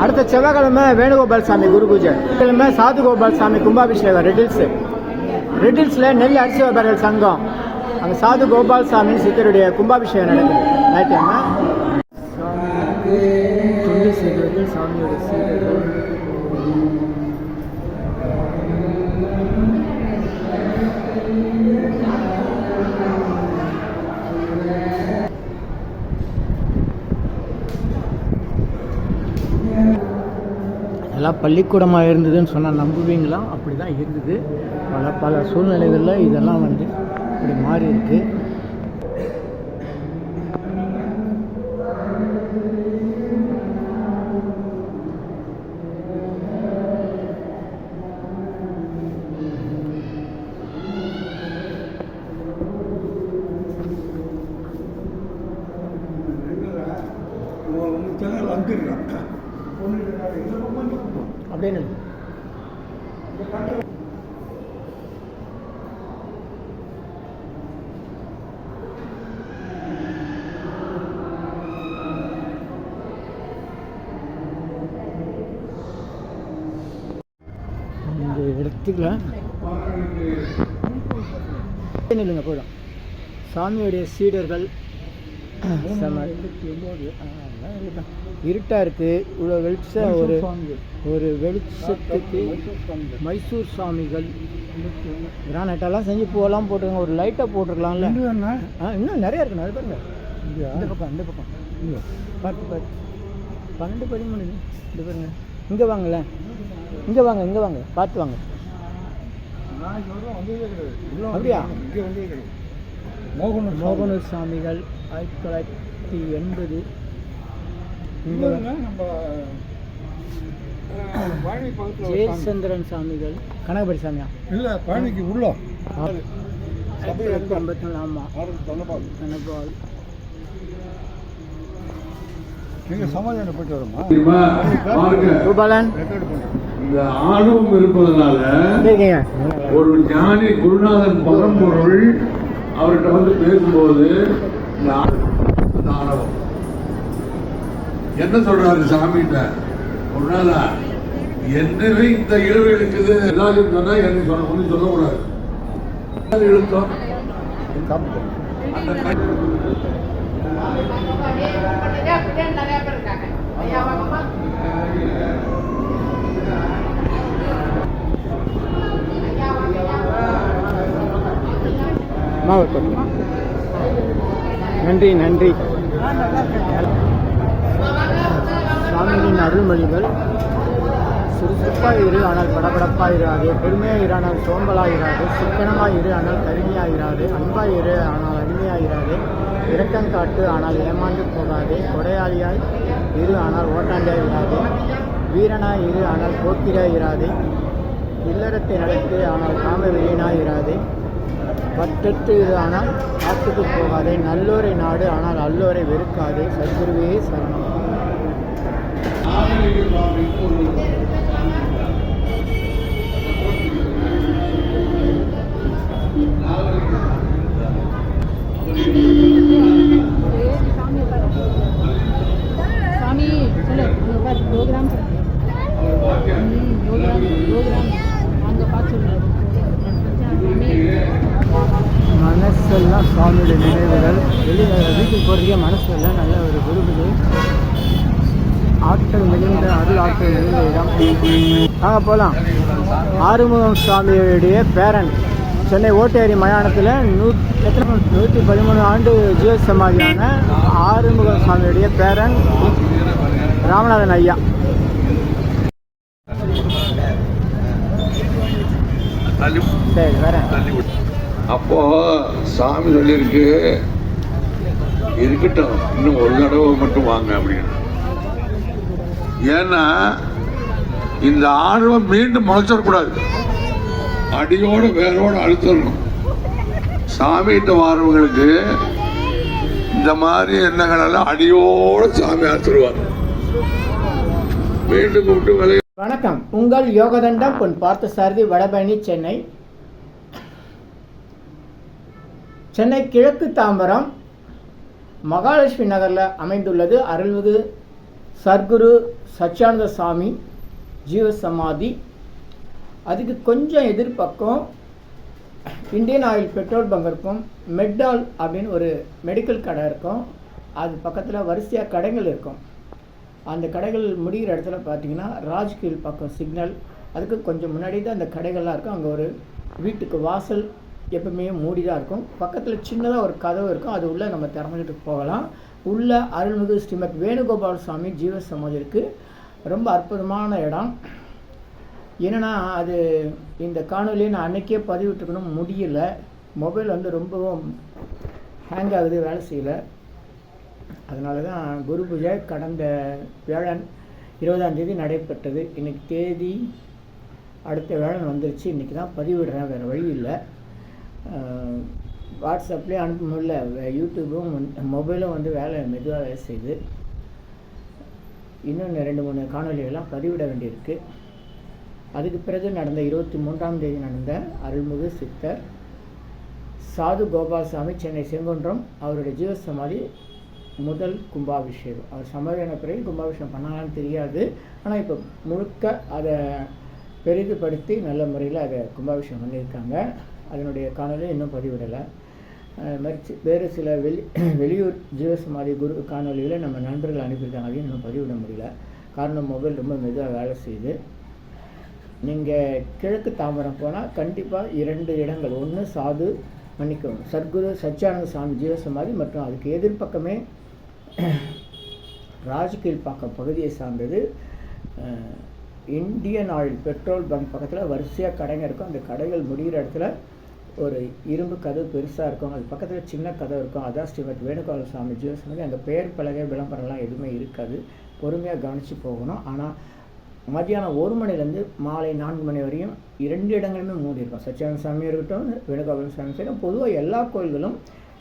அடுத்த செவ்வாய்க்கிழமை வேணுகோபால் சாமி குரு பூஜை, கிழமை சாது கோபால் சாமி கும்பாபிஷேகம் ரெட்டில்ஸில் நெல் அரிசி வியாபாரிகள் சங்கம் அங்கே சாது கோபால் சாமி சித்தருடைய கும்பாபிஷேகம் நடக்குது. ஞாயிற்றுக்கிழமை துண்டு சீடர்கள் சாமியோட சீடர்கள் எல்லாம் பள்ளிக்கூடமாக இருந்ததுன்னு சொன்னால் நம்புவீங்களா? அப்படி தான் இருந்தது. பல சூழ்நிலைகளில் இதெல்லாம் இப்படி மாறி இருக்கு. அப்படின்னு இந்த இடத்துல இல்லைங்க போயிடும். சாமியுடைய சீடர்கள் இருட்டாக இருக்குது. இவ்வளோ வெளிச்சம் ஒரு வெளிச்சத்துக்கு மைசூர் சாமிகள் கிரானைட்டெல்லாம் செஞ்சு பூவெல்லாம் போட்டுருங்க. ஒரு லைட்டை போட்டுருக்கலாம்ல. இன்னும் நிறையா இருக்குண்ணா. அது பாருங்க, இந்த பக்கம் பார்த்து 12-13 இது பாருங்க. இங்கே வாங்கல, இங்கே வாங்க பார்த்து வாங்க. அப்படியா? மோகனூர் சாமிகள் 1980. ஜெயச்சந்திரன் சாமிகள் கனகபடி சாமியா இல்லை, பழனிக்கு உள்ள 1954. ஆமாம், தனபால். நீங்கள் சமாதானம் போயிட்டு வருமா ரூபாலன்? இந்த ஆர்வம் இருப்பதனால ஒரு ஞானி குருநாதன் பரம்பொருள் அவர்கிட்ட பேசும்போது இந்த ஆர்வம் என்ன சொல்றாரு சாமிகிட்ட? குருநாதா, என்னவே இந்த இழுவு இருக்குது எல்லாரும் சொன்னா எனக்கு சொல்லக்கூடாது. இழுத்தோம் நன்றி. சாமியின் அருள்மொழிகள்: சுறுசுறுப்பாக இரு ஆனால் படபடப்பாக இராது, பெருமையாக இரு ஆனால் சோம்பலாக இராது, சிக்கனமாக இரு ஆனால் கருமையாக இராது, அன்பாக இரு ஆனால் அடிமையாக இராது, இரக்கம் காட்டு ஆனால் ஏமாந்து போகாதே, கொடையாளியாய் இரு ஆனால் ஓட்டாண்டியாக இராது, வீரனாய் இரு ஆனால் போக்கிராய் இராது, இல்லறத்தை நடத்து ஆனால் காம வெறியனாய் இராது, பற்றற்று இரு ஆனால் காத்துக்கு போகாதே, நல்லோரை நாடு ஆனால் அல்லோரை வெறுக்காதே, சத்குருவே சரணம். மனசெல்லாம் சுவாமியுடைய நினைவுகள். வீட்டுக்கு போகிறதுக்கே மனசெல்லாம் நல்ல ஒரு விரும்புது. ஆற்றல் மிகுந்த அருள் ஆற்றல் மிகுந்த இடம். நாங்கள் போகலாம். ஆறுமுகம் சுவாமியுடைய பேரன் சென்னை ஓட்டேரி மயானத்தில் 113 ஆண்டு ஜீவ சமாதியான ஆறுமுகம் சுவாமியுடைய பேரன் ராமநாதன் ஐயா. சரி, வரேன். அப்போ சாமி சொல்லியிருக்கு, இருக்கட்டும், இன்னும் ஒரு தடவை மட்டும் வாங்க அப்படின்னு. ஏன்னா இந்த ஆர்வம் மீண்டும் முளைச்சிடக்கூடாது, அடியோட வேரோட அழுத்தணும். சாமிகிட்ட வாரவங்களுக்கு இந்த மாதிரி எண்ணங்கள் எல்லாம் அடியோட சாமி அழுத்துருவார். மீண்டும் கூப்பிட்டு விலை. வணக்கம், உங்கள் யோகதண்டம் பொன் பார்த்தசாரதி, வடபழனி, சென்னை. சென்னை கிழக்கு தாம்பரம் மகாலட்சுமி நகரில் அமைந்துள்ளது அருள்மிகு சர்க்குரு சச்சியானந்த சாமி ஜீவசமாதி. அதுக்கு கொஞ்சம் எதிர்பக்கம் இந்தியன் ஆயில் பெட்ரோல் பங்க் இருக்கும், மெட்டால் அப்படின்னு ஒரு மெடிக்கல் கடை இருக்கும். அது பக்கத்தில் வரிசையாக கடைகள் இருக்கும். அந்த கடைகள் முடிகிற இடத்துல பார்த்தீங்கன்னா ராஜ்கீழ் பக்கம் சிக்னல், அதுக்கு கொஞ்சம் முன்னாடி தான் அந்த கடைகள்லாம் இருக்கும். அங்கே ஒரு வீட்டுக்கு வாசல் எப்பவுமே மூடி தான் இருக்கும். பக்கத்தில் சின்னதாக ஒரு கதவு இருக்கும், அது உள்ளே நம்ம திறந்துக்கிட்டு போகலாம். உள்ள அருள்மிகு ஸ்ரீமத் வேணுகோபால் சுவாமி ஜீவசமாதி இருக்குது. ரொம்ப அற்புதமான இடம். என்னென்னா அது இந்த காணொலியை நான் அன்றைக்கே பதிவிட்டுக்கணும் முடியல. மொபைல் வந்து ரொம்பவும் ஹேங் ஆகுது, வேலை செய்யலை. அதனால தான் குரு பூஜை கடந்த வியாழன் 20ஆம் தேதி நடைபெற்றது. இன்றைக்கி தேதி அடுத்த வியாழன் வந்துருச்சு. இன்றைக்கி தான் பதிவிடுறேன், வேறு வழி இல்லை. வாட்ஸ்அப்லேயே அனுப்ப முடியல, யூடியூப்பும் மொபைலும் வந்து மெதுவாக வேலை செய்யுது. இன்னும் 2-3 காணொலிகள்லாம் பதிவிட வேண்டியிருக்கு. அதுக்கு பிறகு நடந்த 23ஆம் தேதி நடந்த அருள்மிகு சித்தர் சாது கோபால்சாமி சென்னை செங்குன்றம் அவருடைய ஜீவசமாதி முதல் கும்பாபிஷேகம். அவர் சமாதியான பிறகு கும்பாபிஷேகம் பண்ணலான்னு தெரியாது. ஆனால் இப்போ முழுக்க அதை பெரிதுபடுத்தி நல்ல முறையில் அதை கும்பாபிஷேகம் பண்ணியிருக்காங்க. அதனுடைய காணொலி இன்னும் பதிவிடலை. மாதிரி வேறு சில வெளியூர் ஜீவசமாதி குரு காணொலிகளை நம்ம நண்பர்கள் அனுப்பியிருக்காங்க, அதையும் இன்னும் பதிவிட முடியல. காரணம் மொபைல் ரொம்ப மெதுவாக வேலை செய்யுது. நீங்கள் கிழக்கு தாம்பரம் போனால் கண்டிப்பாக 2 இடங்கள், ஒன்று சர்க்குரு சச்சியானந்த சாமி ஜீவசமாதி மற்றும் அதுக்கு எதிர்பக்கமே ராஜ்கீழ் பக்கம் பகுதியை சார்ந்தது இந்தியன் ஆயில் பெட்ரோல் பங்க் பக்கத்தில் வரிசையாக கடைங்க இருக்கும். அந்த கடைகள் முடிகிற இடத்துல ஒரு இரும்பு கதவு பெருசாக இருக்கும், அது பக்கத்தில் சின்ன கதவு இருக்கும். அதான் ஸ்ரீமத் வேணுகோபால் சுவாமி ஜீவசமாதி. அந்த பெயர் பலகை விளம்பரம்லாம் எதுவுமே இருக்காது, பொறுமையாக கவனித்து போகணும். ஆனால் மத்தியானம் 1 மணிலேருந்து மாலை 4 மணி வரையும் 2 இடங்களுமே மூடி இருக்கும். சச்சியானந்த சாமி இருக்கட்டும், வேணுகோபால் சாமி இருக்கட்டும். பொதுவாக எல்லா கோயில்களும்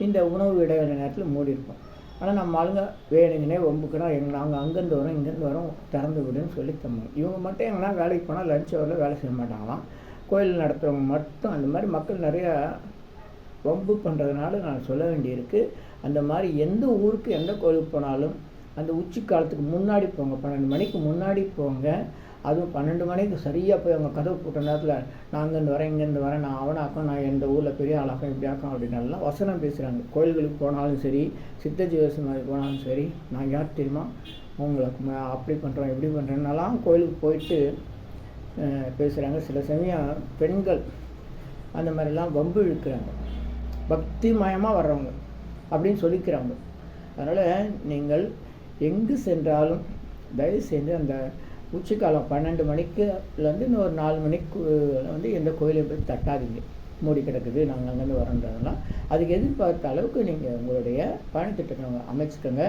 இந்த உணவு இடைவேளை நேரத்தில் மூடி இருக்கும். ஆனால் நம்ம ஆளுங்க வேணுங்கன்னே ஒம்புக்குனா நாங்கள் அங்கேருந்து வரோம் இங்கேருந்து வரோம் திறந்து விடுன்னு சொல்லி தம்பணும். இவங்க மட்டும் எங்கன்னா வேலைக்கு போனால் லஞ்ச் ஹவரில் வேலை செய்ய மாட்டாங்களாம். கோயில் நடத்துகிறவங்க மட்டும் அந்த மாதிரி மக்கள் நிறையா வம்பு பண்ணுறதுனால நான் சொல்ல வேண்டியிருக்கு. அந்த மாதிரி எந்த ஊருக்கு எந்த கோயிலுக்கு போனாலும் அந்த உச்சி காலத்துக்கு முன்னாடி போங்க, 12 மணிக்கு முன்னாடி போங்க. அதுவும் 12 மணிக்கு சரியாக போய் அவங்க கதவு போட்ட நேரத்தில் நான் அங்கேருந்து வரேன் இங்கேருந்து வரேன், நான் அவனாக்கம், நான் எந்த ஊரில் பெரிய ஆளாக்கம் இப்படி ஆக்கம் அப்படின்னாலாம் வசனம் பேசுகிறாங்க. கோயில்களுக்கு போனாலும் சரி, சித்த ஜீவசமாதி போனாலும் சரி, நான் யார் தெரியுமா உங்களுக்கு அப்படி பண்ணுறோம் இப்படி பண்ணுறேன்னாலாம் கோயிலுக்கு போயிட்டு பேசுகிறாங்க. சில சமயம் பெண்கள் அந்த மாதிரிலாம் வம்பு இழுக்கிறாங்க, பக்தி மயமாக வர்றவங்க அப்படின்னு சொல்லிக்கிறாங்க. அதனால் நீங்கள் எங்கு சென்றாலும் தயவு செய்து அந்த உச்சிக்காலம் 12 மணிக்குலேருந்து இன்னும் ஒரு 4 மணிக்கு வந்து எந்த கோயிலை போய் தட்டாதீங்க, மூடி கிடக்குது நாங்கள் அங்கேருந்து வரோன்றதெல்லாம். அதுக்கு எதிர்பார்த்த அளவுக்கு நீங்கள் உங்களுடைய பயணத்திட்டங்களை அமைச்சுக்கோங்க.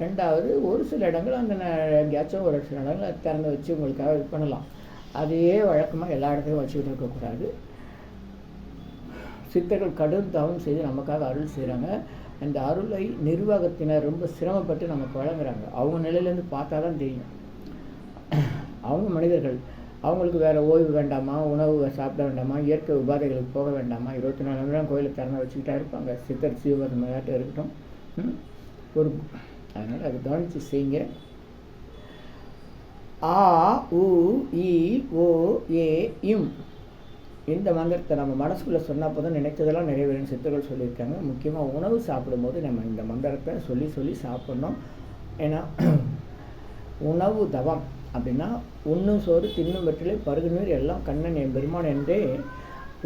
2வது, ஒரு சில இடங்கள் அந்த எங்கேயாச்சும் ஒரு சில இடங்களை திறந்து வச்சு உங்களுக்காக இது பண்ணலாம். அதையே வழக்கமாக எல்லா இடத்தையும் வச்சுக்கிட்டு இருக்கக்கூடாது. சித்தர்கள் கடும் தவம் செய்து நமக்காக அருள் செய்கிறாங்க. அந்த அருளை நிர்வாகத்தினர் ரொம்ப சிரமப்பட்டு நமக்கு வழங்குறாங்க. அவங்க நிலையிலேருந்து பார்த்தா தான் தெரியும். அவங்க மனிதர்கள், அவங்களுக்கு வேறு ஓய்வு வேண்டாமா, உணவு சாப்பிட வேண்டாமா, இயற்கை உபாதைகளுக்கு போக வேண்டாமா, 24 மணி நேரம் கோயிலை திறந்து வச்சுக்கிட்டா இருப்பாங்க. சித்தர் சிவபதி விளையாட்டு இருக்கட்டும் ஒரு. அதனால் அதை கவனித்து செய்யுங்க. ஆ உ இ ஓ ஏ இம் இந்த மந்திரத்தை நம்ம மனசுக்குள்ளே சொன்னால் போதும் நினைத்ததெல்லாம் நிறைவேறும் சித்தர்கள் சொல்லியிருக்காங்க. முக்கியமாக உணவு சாப்பிடும்போது நம்ம இந்த மந்திரத்தை சொல்லி சாப்பிட்ணும். ஏன்னா உணவு தவம் அப்படின்னா உண்ணும் சோறு தின்னும் வெற்றிலை பருகு நீர் எல்லாம் கண்ணன் என் பெருமான் என்றே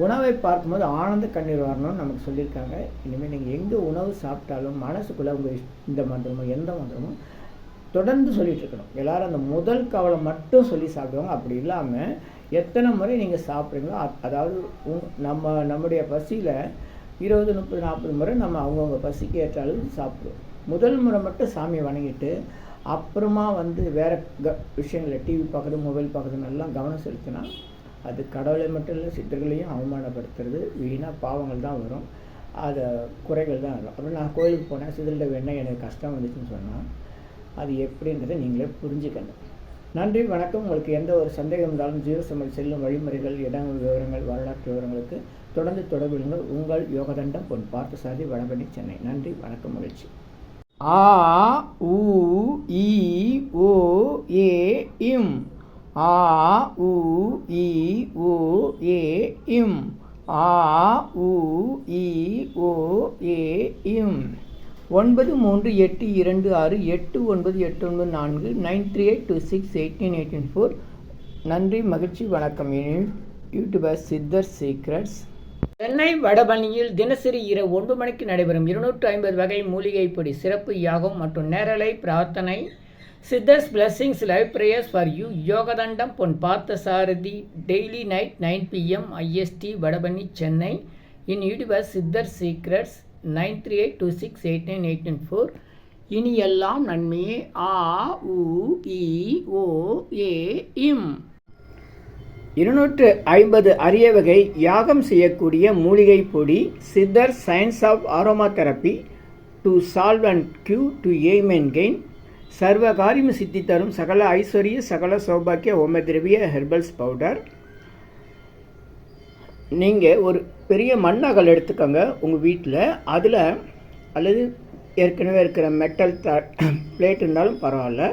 உணவை பார்க்கும்போது ஆனந்த கண்ணீர் வரணும்னு நமக்கு சொல்லியிருக்காங்க. இனிமேல் நீங்கள் எங்கே உணவு சாப்பிட்டாலும் மனசுக்குள்ளே உங்கள் இந்த மந்திரமோ எந்த மந்திரமோ தொடர்ந்து சொல்லிகிட்டு இருக்கணும். எல்லோரும் அந்த முதல் கவலை மட்டும் சொல்லி சாப்பிடுவாங்க. அப்படி இல்லாமல் எத்தனை முறை நீங்கள் சாப்பிட்றீங்களோ, அதாவது நம்முடைய பசியில் 20, 30, 40 முறை நம்ம அவங்கவுங்க பசிக்கு ஏற்ற அளவு சாப்பிடுவோம். முதல் முறை மட்டும் சாமியை வணங்கிட்டு அப்புறமா வந்து வேறு விஷயங்களை டிவி பார்க்குறது மொபைல் பார்க்குறது எல்லாம் கவனம் செலுத்தினா அது கடவுளை மட்டும் இல்லை சித்தர்களையும் அவமானப்படுத்துறது, வீணாக பாவங்கள் தான் வரும், அதை குறைகள் தான் வரும். அப்புறம் நான் கோயிலுக்கு போனேன், சிதறிட்ட வேணா எனக்கு கஷ்டம் வந்துச்சுன்னு சொன்னால் அது எப்படின்றதை நீங்களே புரிஞ்சுக்கணும். நன்றி, வணக்கம். உங்களுக்கு எந்த ஒரு சந்தேகம் இருந்தாலும் ஜீவசமாதி செல்லும் வழிமுறைகள், இடங்கள், விவரங்கள், வரலாற்று விவரங்களுக்கு தொடர்ந்து தொடர்புகள். உங்கள் யோகதண்டம் பொன் பார்த்தசாரதி, வடபழனி, சென்னை. நன்றி, வணக்கம், மகிழ்ச்சி. ஆ உ இ ஓ ஏ இம். ஆ உ இ ஓ ஏ இம். ஆ உ இ ஓ ஏ இம். 9382689894 9382689884. நன்றி, மகிழ்ச்சி, வணக்கம். YouTuber Siddhar secrets. சென்னை வடபழனியில் தினசரி இரவு 9 மணிக்கு நடைபெறும் 250 வகை மூலிகை பொடி சிறப்பு யாகம் மற்றும் நேரலை பிரார்த்தனை. Siddhars blessings live prayers for you. Yogathandam Pon Parthasarathy. Daily night 9 PM IST, Vadapalani, Chennai. In YouTuber Siddhar secrets 9382689884. இனி எல்லாம் நன்மையே. ஆ உ இ ஓ ஏ இம். 250 அரிய வகை யாகம் செய்யக்கூடிய மூலிகை பொடி. சித்தர் science of aromatherapy to solve and cure to aim and gain. சர்வ காரியம் சித்தி தரும் சகல ஐஸ்வர்ய சகல சௌபாக்கிய ஹோமதிரவிய ஹெர்பல்ஸ் பவுடர். நீங்கள் ஒரு பெரிய மண்ணகல் எடுத்துக்கோங்க உங்கள் வீட்டில். அதில் அல்லது ஏற்கனவே இருக்கிற மெட்டல் பிளேட் இருந்தாலும் பரவாயில்ல,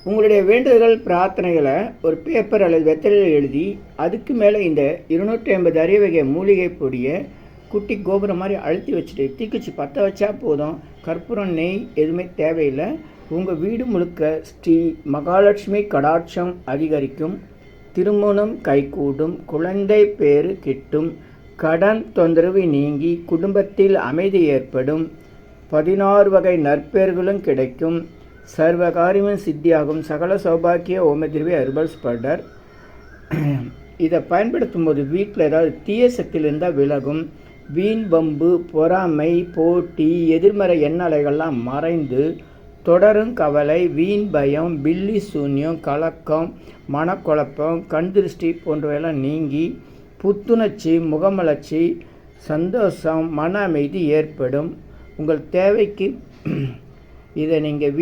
உங்களுடைய வேண்டுதல்கள் பிரார்த்தனைகளை ஒரு பேப்பர் அல்லது வெத்தலையில் எழுதி அதுக்கு மேலே இந்த 250 அரிய வகை மூலிகை பொடியை குட்டி கோபுரம் மாதிரி அழுத்தி வச்சுட்டு தீக்குச்சி பற்ற வச்சா போதும். கற்பூரம், நெய் எதுவுமே தேவையில்லை. உங்கள் வீடு முழுக்க ஸ்ரீ மகாலட்சுமி கடாட்சம் அதிகரிக்கும், திருமணம் கைகூடும், குழந்தை பேறு கிட்டும், கடன் தொந்தரவு நீங்கி குடும்பத்தில் அமைதி ஏற்படும், 16 வகை நற்பேர்களும் கிடைக்கும், சர்வகாரியமும் சித்தியாகும், சகல சௌபாக்கிய ஓமதிரவி ஹெர்பல்ஸ் பவுடர். இதை பயன்படுத்தும் போது வீட்டில் ஏதாவது தீய சக்தியில் இருந்தால் விலகும். வீண் வம்பு, பொறாமை, போட்டி, எதிர்மறை எண்ணலைகள்லாம் மறைந்து தொடரும் கவலை, வீண் பயம், பில்லி சூன்யம், கலக்கம், மனக்குழப்பம், கண் திருஷ்டி போன்றவையெல்லாம் நீங்கி புத்துணர்ச்சி, முகமலர்ச்சி, சந்தோஷம், மன அமைதி ஏற்படும். உங்கள் தேவைக்கு இதை நீங்கள்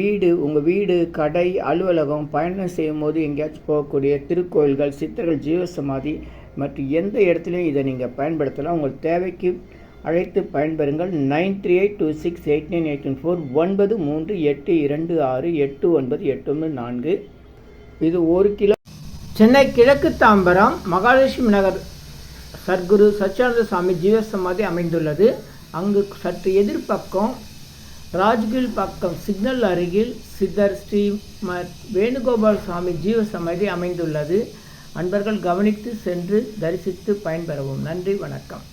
உங்கள் வீடு, கடை, அலுவலகம், பயணம் செய்யும் போது எங்கேயாச்சும் போகக்கூடிய திருக்கோயில்கள், சித்தர்கள் ஜீவசமாதி மற்றும் எந்த இடத்துலையும் இதை நீங்கள் பயன்படுத்தலாம். உங்கள் தேவைக்கு அழைத்து பயன்பெறுங்கள். 9382689884 9382689894. இது 1 கிலோ. சென்னை கிழக்கு தாம்பரம் மகாலட்சுமி நகர் சர்க்குரு சச்சிதானந்த சுவாமி ஜீவசமாதி அமைந்துள்ளது. அங்கு சற்று எதிர்பக்கம் ராஜ்கில் பக்கம் சிக்னல் அருகில் சித்தர் ஸ்ரீ வேணுகோபால் சுவாமி ஜீவசமாதி அமைந்துள்ளது. அன்பர்கள் கவனித்து சென்று தரிசித்து பயன்பெறவும். நன்றி, வணக்கம்.